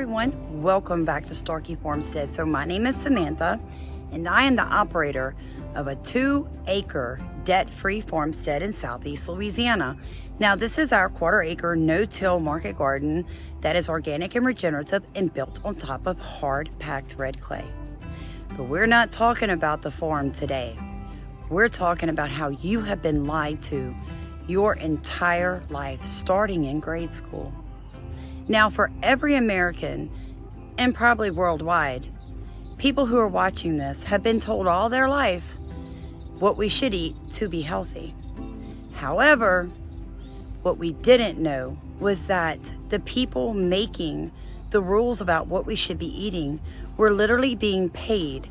everyone, welcome back to Starkey Farmstead. So my name is Samantha and I am the operator of a 2-acre debt-free farmstead in southeast Louisiana. Now this is our 1/4-acre no-till market garden that is organic and regenerative and built on top of hard-packed red clay. But we're not talking about the farm today. We're talking about how you have been lied to your entire life, starting in grade school. Now, for every American, and probably worldwide, people who are watching this have been told all their life what we should eat to be healthy. However, what we didn't know was that the people making the rules about what we should be eating were literally being paid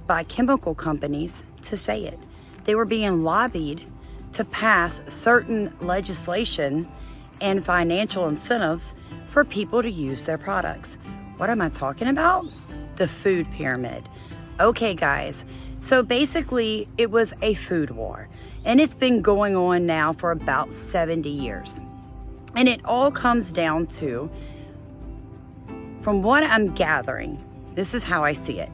by chemical companies to say it. They were being lobbied to pass certain legislation and financial incentives for people to use their products. What am I talking about? The food pyramid. Okay, guys, so basically it was a food war, and it's been going on now for about 70 years. And it all comes down to, from what I'm gathering, this is how I see it.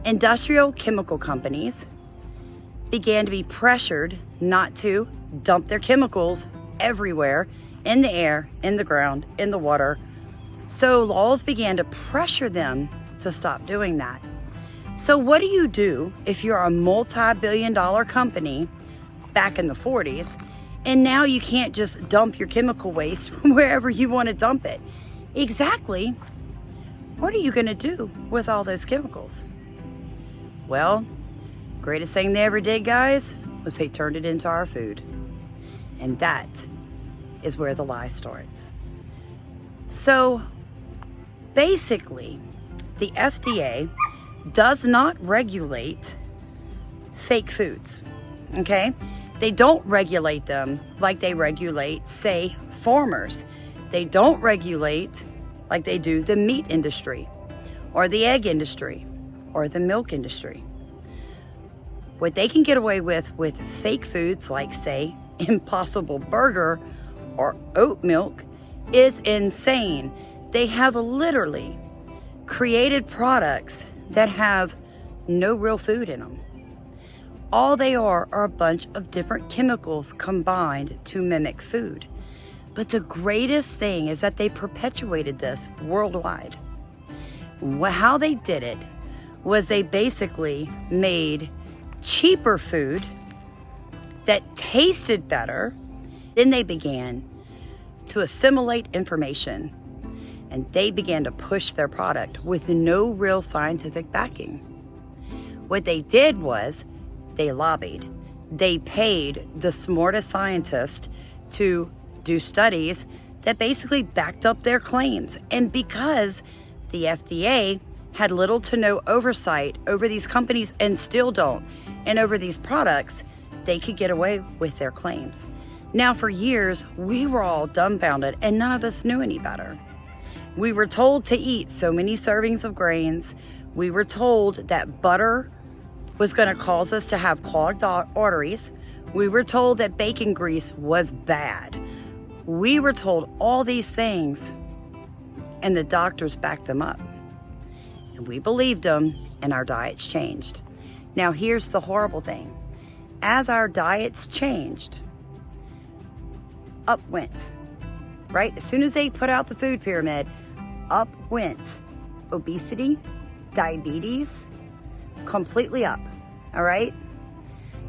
Industrial chemical companies began to be pressured not to dump their chemicals everywhere, in the air, in the ground, in the water. So laws began to pressure them to stop doing that. So what do you do if you're a multi-billion-dollar company back in the 40s, and now you can't just dump your chemical waste wherever you want to dump it? Exactly. What are you going to do with all those chemicals? Well, greatest thing they ever did, guys, was they turned it into our food. And that is where the lie starts. So basically, the FDA does not regulate fake foods, okay? They don't regulate them like they regulate, say, farmers. They don't regulate like they do the meat industry or the egg industry or the milk industry. What they can get away with fake foods like, say, Impossible Burger or oat milk is insane. They have literally created products that have no real food in them. All they are a bunch of different chemicals combined to mimic food. But the greatest thing is that they perpetuated this worldwide. How they did it was they basically made cheaper food that tasted better. Then they began to assimilate information, and they began to push their product with no real scientific backing. What they did was they lobbied. They paid the smartest scientists to do studies that basically backed up their claims. And because the FDA had little to no oversight over these companies, and still don't, and over these products, they could get away with their claims. Now, for years, we were all dumbfounded and none of us knew any better. We were told to eat so many servings of grains. We were told that butter was going to cause us to have clogged arteries. We were told that bacon grease was bad. We were told all these things, and the doctors backed them up. And we believed them, and our diets changed. Now, here's the horrible thing. As our diets changed, up went, right? As soon as they put out the food pyramid, up went obesity, diabetes, completely up, all right?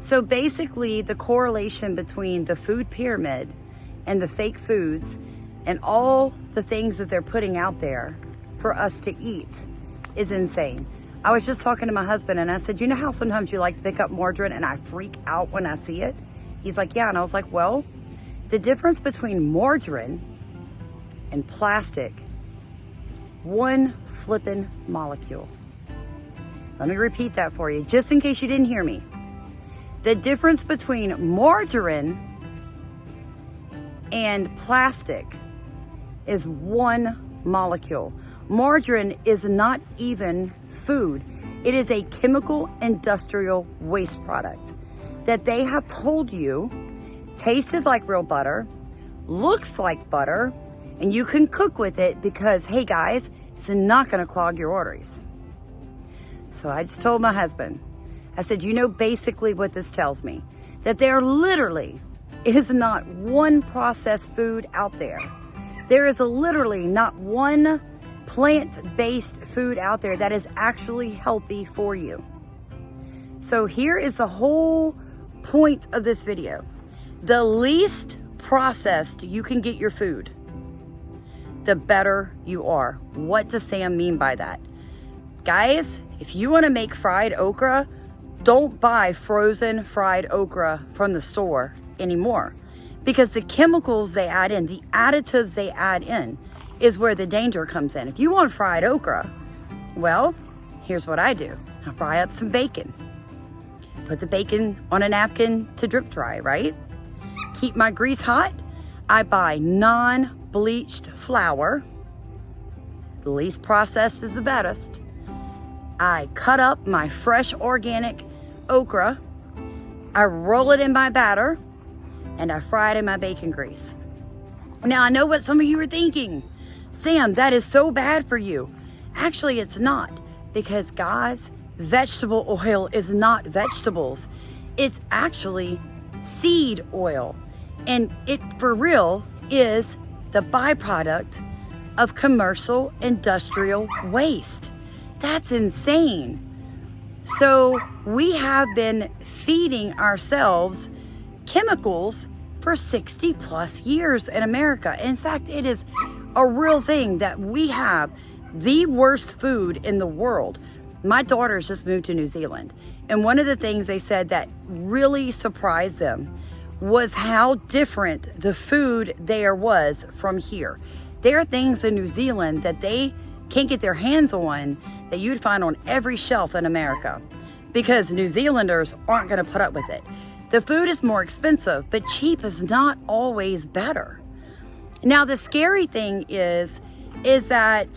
So basically, the correlation between the food pyramid and the fake foods and all the things that they're putting out there for us to eat is insane. I was just talking to my husband and I said, you know how sometimes you like to pick up margarine and I freak out when I see it? He's like, yeah. And I was like, well, the difference between margarine and plastic is one flippin' molecule. Let me repeat that for you, just in case you didn't hear me. The difference between margarine and plastic is one molecule. Margarine is not even food. It is a chemical industrial waste product that they have told you tasted like real butter, looks like butter, And you can cook with it because, hey guys, it's not gonna clog your arteries. So I just told my husband, I said, you know basically what this tells me? That there literally is not one processed food out there. There is literally not one plant-based food out there that is actually healthy for you. So here is the whole point of this video. The least processed you can get your food, the better you are. What does Sam mean by that? Guys, if you want to make fried okra, don't buy frozen fried okra from the store anymore, because the chemicals they add in, the additives they add in, is where the danger comes in. If you want fried okra, well, here's what I do. I fry up some bacon. Put the bacon on a napkin to drip dry, right? Keep my grease hot. I buy non-bleached flour. The least processed is the best. I cut up my fresh organic okra. I roll it in my batter and I fry it in my bacon grease. Now I know what some of you are thinking. Sam, that is so bad for you. Actually, it's not, because guys, vegetable oil is not vegetables. It's actually seed oil. And it, for real, is the byproduct of commercial industrial waste. That's insane. So we have been feeding ourselves chemicals for 60 plus years in America. In fact, it is a real thing that we have the worst food in the world. My daughters just moved to New Zealand, and one of the things they said that really surprised them was how different the food there was from here. There are things in New Zealand that they can't get their hands on that you'd find on every shelf in America, because New Zealanders aren't going to put up with it. The food is more expensive, but cheap is not always better. Now, the scary thing is that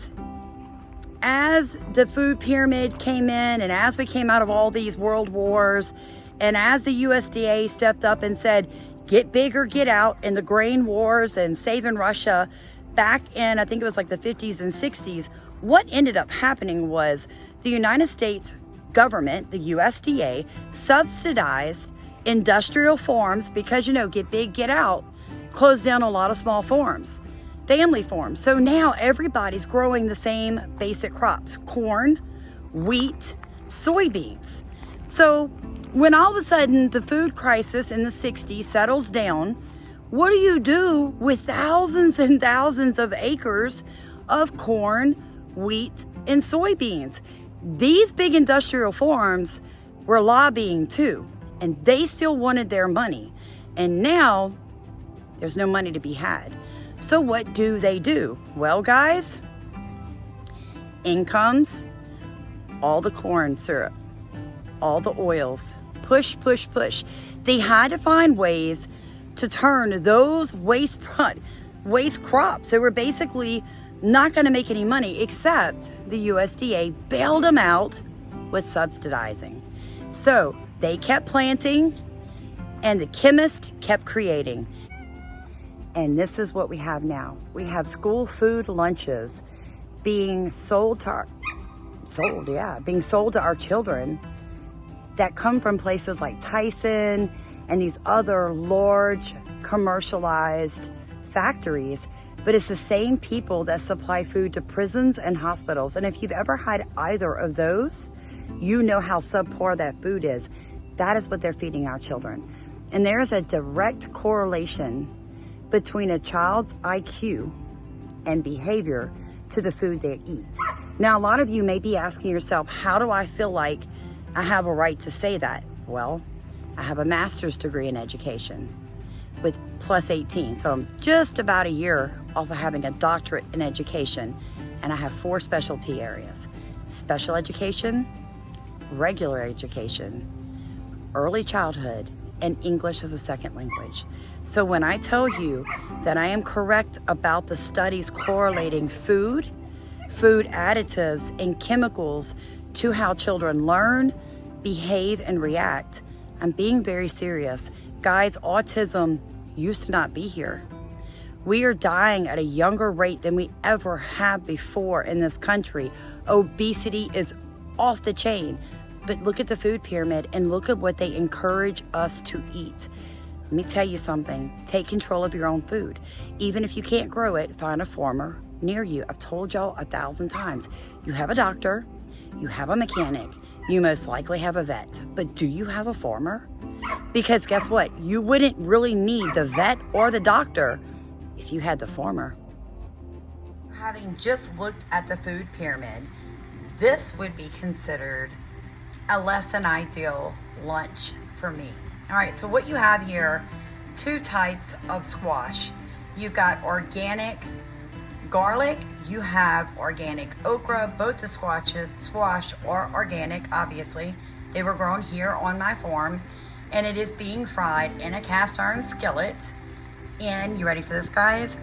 as the food pyramid came in, and as we came out of all these world wars, and as the USDA stepped up and said, get big or get out, in the grain wars and saving Russia back in, I think it was like the 50s and 60s, what ended up happening was the United States government, the USDA, subsidized industrial farms because, you know, get big, get out, closed down a lot of small farms, family farms. So now everybody's growing the same basic crops: corn, wheat, soybeans. So when all of a sudden the food crisis in the 60s settles down, what do you do with thousands and thousands of acres of corn, wheat, and soybeans? These big industrial farms were lobbying too, and they still wanted their money. And now there's no money to be had. So what do they do? Well, guys, in comes all the corn syrup, all the oils, push, push, push. They had to find ways to turn those waste crops that were basically not going to make any money, except the USDA bailed them out with subsidizing. So they kept planting and the chemist kept creating. And this is what we have now. We have school food lunches being sold to our children that come from places like Tyson and these other large commercialized factories. But it's the same people that supply food to prisons and hospitals. And if you've ever had either of those, you know how subpar that food is. That is what they're feeding our children. And there is a direct correlation between a child's IQ and behavior to the food they eat. Now, a lot of you may be asking yourself, how do I feel like I have a right to say that? Well, I have a master's degree in education with plus 18. So I'm just about a year off of having a doctorate in education. And I have 4 specialty areas: special education, regular education, early childhood, and English as a second language. So when I tell you that I am correct about the studies correlating food additives, and chemicals to how children learn, behave, and react, I'm being very serious. Guys, autism used to not be here. We are dying at a younger rate than we ever have before in this country. Obesity is off the chain. But look at the food pyramid and look at what they encourage us to eat. Let me tell you something. Take control of your own food. Even if you can't grow it, find a farmer near you. I've told y'all 1,000 times. You have a doctor, you have a mechanic, you most likely have a vet. But do you have a farmer? Because guess what? You wouldn't really need the vet or the doctor if you had the farmer. Having just looked at the food pyramid, this would be considered a less than ideal lunch for me. All right, so what you have here, 2 types of squash. You've got organic garlic, you have organic okra. Both the squash are organic, obviously. They were grown here on my farm, and it is being fried in a cast iron skillet in, you ready for this, guys?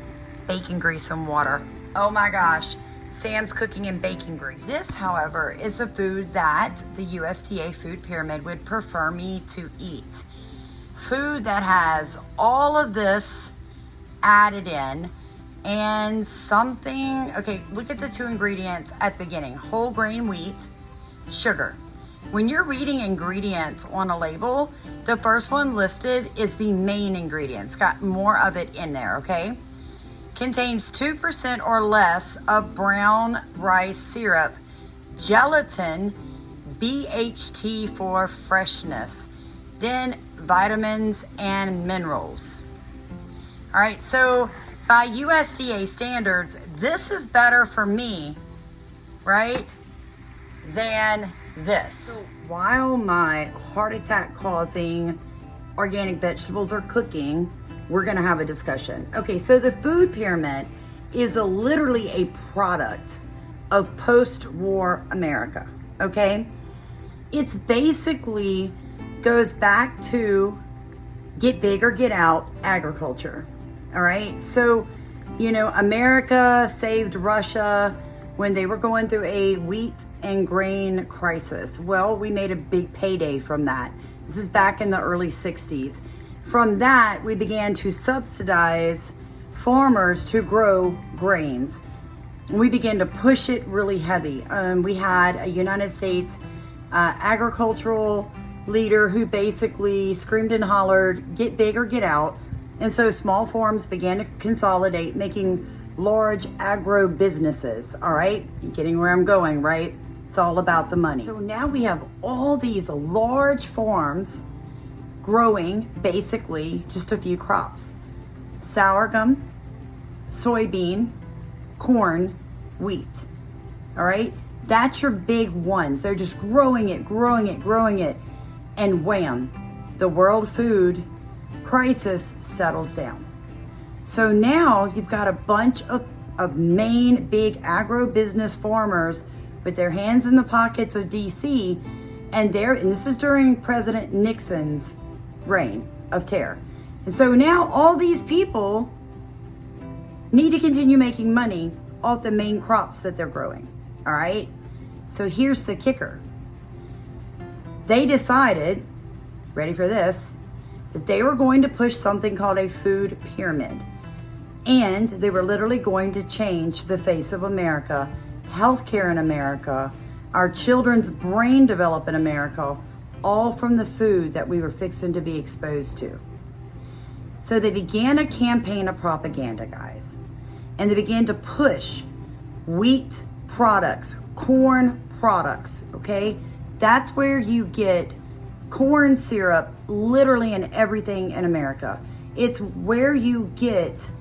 Bacon grease and water. Oh my gosh. Sam's cooking in bacon grease. This, however, is a food that the USDA food pyramid would prefer me to eat. Food that has all of this added in and something, okay, look at the 2 ingredients at the beginning. Whole grain wheat, sugar. When you're reading ingredients on a label, the first one listed is the main ingredient. It's got more of it in there, okay? Contains 2% or less of brown rice syrup, gelatin, BHT for freshness, then vitamins and minerals. All right, so by USDA standards, this is better for me, right, than this. So while my heart attack causing organic vegetables are cooking, we're gonna have a discussion. Okay, so the food pyramid is literally a product of post-war America, okay? It's basically goes back to get big or get out agriculture, all right? So, you know, America saved Russia when they were going through a wheat and grain crisis. Well, we made a big payday from that. This is back in the early 60s. From that, we began to subsidize farmers to grow grains. We began to push it really heavy. We had a United States agricultural leader who basically screamed and hollered, get big or get out. And so small farms began to consolidate, making large agro businesses. All right, you're getting where I'm going, right? It's all about the money. So now we have all these large farms growing basically just a few crops: sorghum, soybean, corn, wheat. All right, that's your big ones. They're just growing it, and wham, the world food crisis settles down. So now you've got a bunch of main big agro-business farmers with their hands in the pockets of DC, and this is during President Nixon's reign of terror. And so now all these people need to continue making money off the main crops that they're growing. All right, so here's the kicker. They decided, ready for this, that they were going to push something called a food pyramid, and they were literally going to change the face of America, healthcare in America, our children's brain development in America, all from the food that we were fixing to be exposed to. So they began a campaign of propaganda, guys, and they began to push wheat products, corn products, okay? That's where you get corn syrup literally in everything in America. It's where you get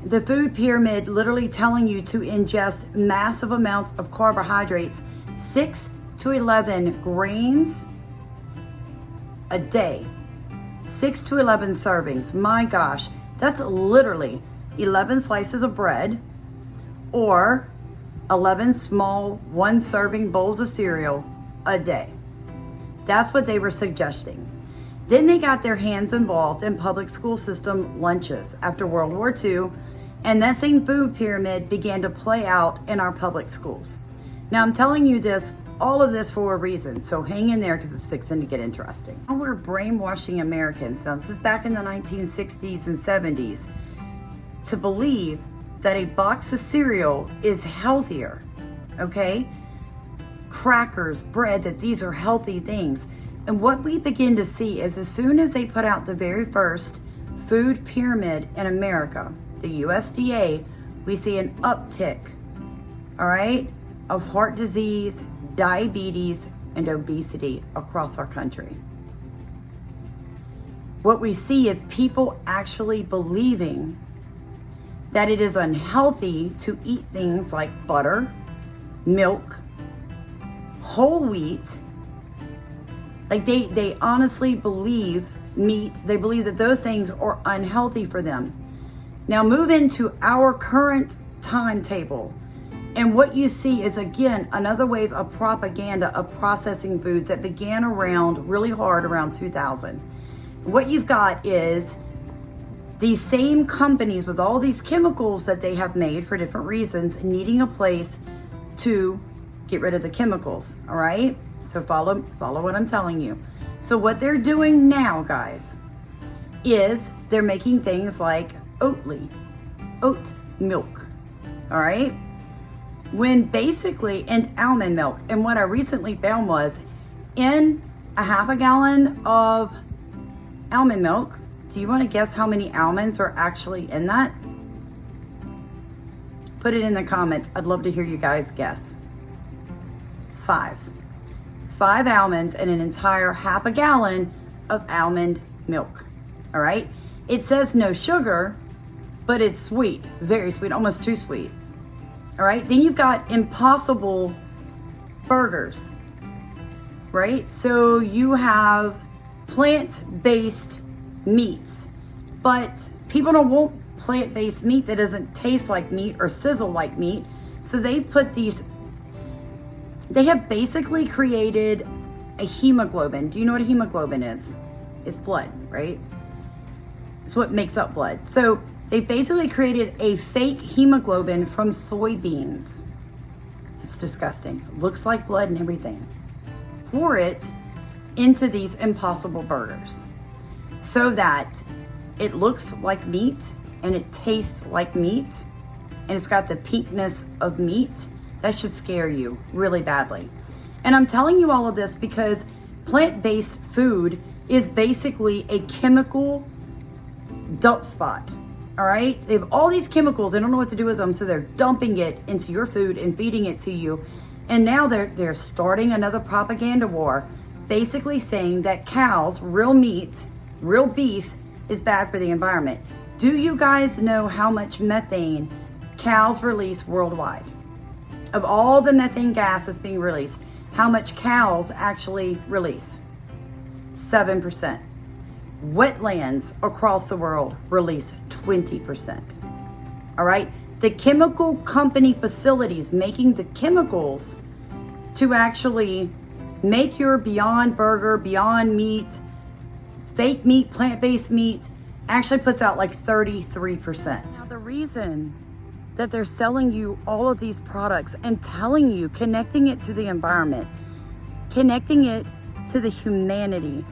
the food pyramid literally telling you to ingest massive amounts of carbohydrates, 6 to 11 grains a day, 6 to 11 servings. My gosh, that's literally 11 slices of bread or 11 small 1-serving bowls of cereal a day. That's what they were suggesting. Then they got their hands involved in public school system lunches after World War II, and that same food pyramid began to play out in our public schools. Now I'm telling you this, all of this for a reason, so hang in there because it's fixing to get interesting. Now we're brainwashing Americans. Now this is back in the 1960s and 70s. to believe that a box of cereal is healthier, okay? Crackers, bread, that these are healthy things. And what we begin to see is as soon as they put out the very first food pyramid in America, the USDA, we see an uptick, all right, of heart disease, diabetes, and obesity across our country. What we see is people actually believing that it is unhealthy to eat things like butter, milk, whole wheat. Like they honestly believe meat, they believe that those things are unhealthy for them. Now move into our current timetable. And what you see is, again, another wave of propaganda of processing foods that began around really hard around 2000. What you've got is these same companies with all these chemicals that they have made for different reasons, needing a place to get rid of the chemicals, all right? So follow what I'm telling you. So what they're doing now, guys, is they're making things like oat milk, all right? When basically, and almond milk. And what I recently found was in a half a gallon of almond milk, do you want to guess how many almonds are actually in that? Put it in the comments. I'd love to hear you guys guess. 5 almonds in an entire half a gallon of almond milk. All right. It says no sugar, but it's sweet, very sweet, almost too sweet. All right. Then you've got Impossible burgers, right? So you have plant-based meats, but people don't want plant-based meat that doesn't taste like meat or sizzle like meat. So they put these, they have basically created a hemoglobin. Do you know what a hemoglobin is? It's blood, right? It's what makes up blood. So they basically created a fake hemoglobin from soybeans. It's disgusting. Looks like blood and everything. Pour it into these Impossible burgers so that it looks like meat and it tastes like meat and it's got the pinkness of meat. That should scare you really badly. And I'm telling you all of this because plant-based food is basically a chemical dump spot. All right, they have all these chemicals. They don't know what to do with them, so they're dumping it into your food and feeding it to you. And now they're starting another propaganda war, basically saying that cows, real meat, real beef is bad for the environment. Do you guys know how much methane cows release worldwide? Of all the methane gas that's being released, how much cows actually release? 7%. Wetlands across the world release 20%. All right? The chemical company facilities making the chemicals to actually make your Beyond Burger, Beyond Meat, fake meat, plant-based meat, actually puts out like 33%. Now, the reason that they're selling you all of these products and telling you, connecting it to the environment, connecting it to the humanity,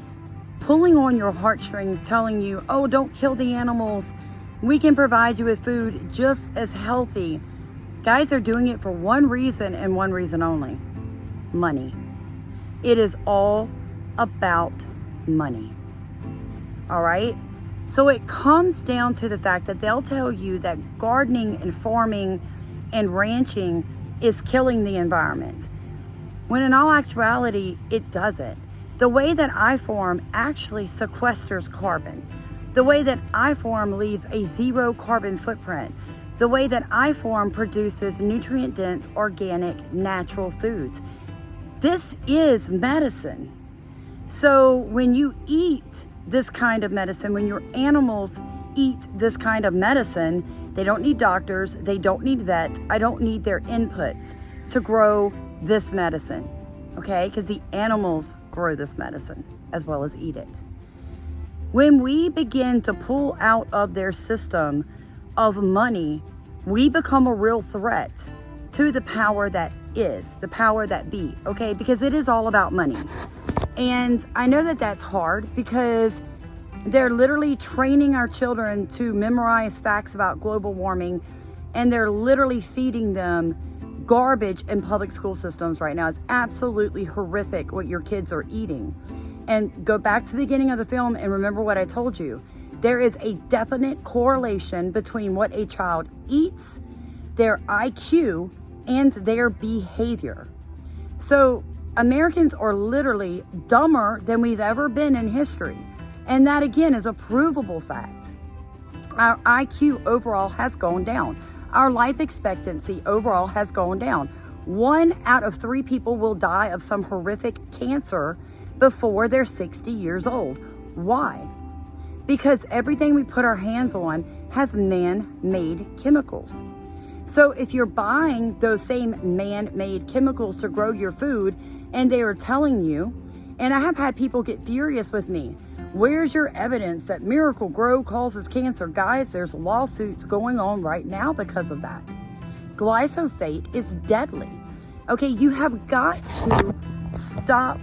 pulling on your heartstrings, telling you, oh, don't kill the animals. We can provide you with food just as healthy. Guys are doing it for one reason and one reason only: money. It is all about money. All right? So it comes down to the fact that they'll tell you that gardening and farming and ranching is killing the environment, when in all actuality, it doesn't. The way that I farm actually sequesters carbon. The way that I farm leaves a 0 carbon footprint. The way that I farm produces nutrient-dense, organic, natural foods. This is medicine. So when you eat this kind of medicine, when your animals eat this kind of medicine, they don't need doctors, they don't need vets, I don't need their inputs to grow this medicine, okay? Because the animals grow this medicine as well as eat it. When we begin to pull out of their system of money, we become a real threat to the power that is, the power that be, okay? Because it is all about money. And I know that that's hard because They're literally training our children to memorize facts about global warming, and they're literally feeding them garbage in public school systems right now. It's absolutely horrific what your kids are eating. And go back to the beginning of the film and remember what I told you. There is a definite correlation between what a child eats, their IQ, and their behavior. So Americans are literally dumber than we've ever been in history. And that again is a provable fact. Our IQ overall has gone down. Our life expectancy overall has gone down. 1 out of 3 people will die of some horrific cancer before they're 60 years old. Why? Because everything we put our hands on has man-made chemicals. So if you're buying those same man-made chemicals to grow your food and they are telling you, and I have had people get furious with me, where's your evidence that Miracle Grow causes cancer? Guys, there's lawsuits going on right now because of that. Glyphosate is deadly. Okay, you have got to stop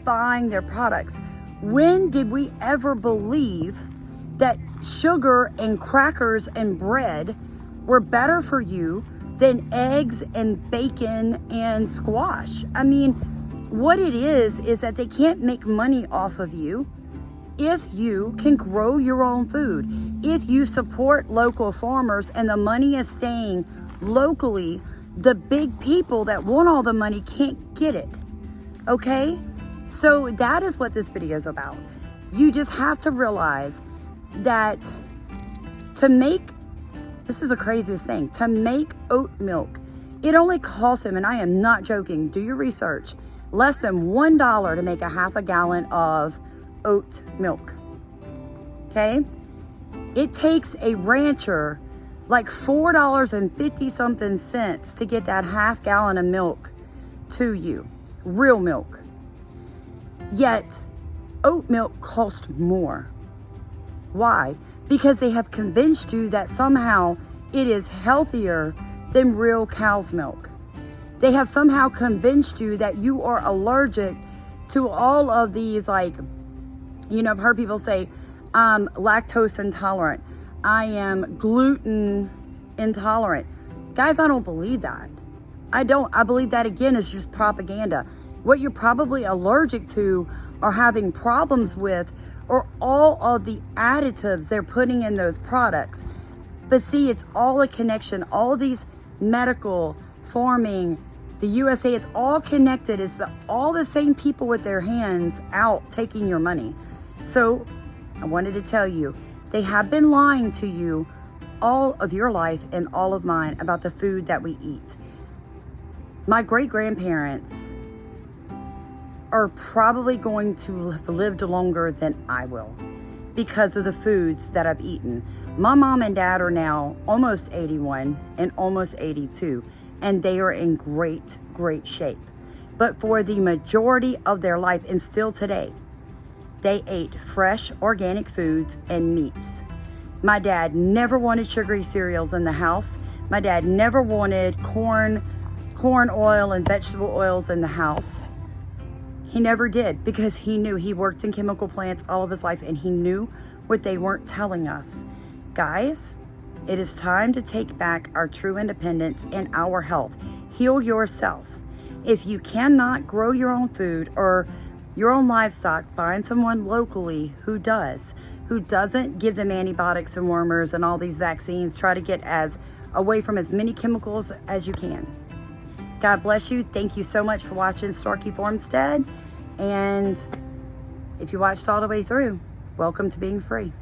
buying their products. When did we ever believe that sugar and crackers and bread were better for you than eggs and bacon and squash? I mean, what it is that they can't make money off of you if you can grow your own food. If you support local farmers and the money is staying locally, the big people that want all the money can't get it. Okay? So that is what this video is about. You just have to realize that to make, this is the craziest thing, to make oat milk, it only costs them, and I am not joking, do your research, less than $1 to make a half a gallon of oat milk. Okay? It takes a rancher like $4.50 something cents to get that half gallon of milk to you, real milk. Yet oat milk costs more. Why? Because they have convinced you that somehow it is healthier than real cow's milk. They have somehow convinced you that you are allergic to all of these, like, you know, I've heard people say, I'm lactose intolerant. I am gluten intolerant. Guys, I don't believe that. I don't. I believe that, again, is just propaganda. What you're probably allergic to or having problems with are all of the additives they're putting in those products. But see, it's all a connection. All these medical, farming, the USA, it's all connected. It's all the same people with their hands out taking your money. So I wanted to tell you, they have been lying to you all of your life and all of mine about the food that we eat. My great-grandparents are probably going to have lived longer than I will because of the foods that I've eaten. My mom and dad are now almost 81 and almost 82, and they are in great, great shape. But for the majority of their life, and still today, they ate fresh, organic foods and meats. My dad never wanted sugary cereals in the house. My dad never wanted corn oil and vegetable oils in the house. He never did, because he knew. He worked in chemical plants all of his life, and he knew what they weren't telling us. Guys, it is time to take back our true independence and our health. Heal yourself. If you cannot grow your own food or your own livestock, find someone locally who does, who doesn't give them antibiotics and wormers and all these vaccines. Try to get as away from as many chemicals as you can. God bless you. Thank you so much for watching Starkey Farmstead. And if you watched all the way through, welcome to being free.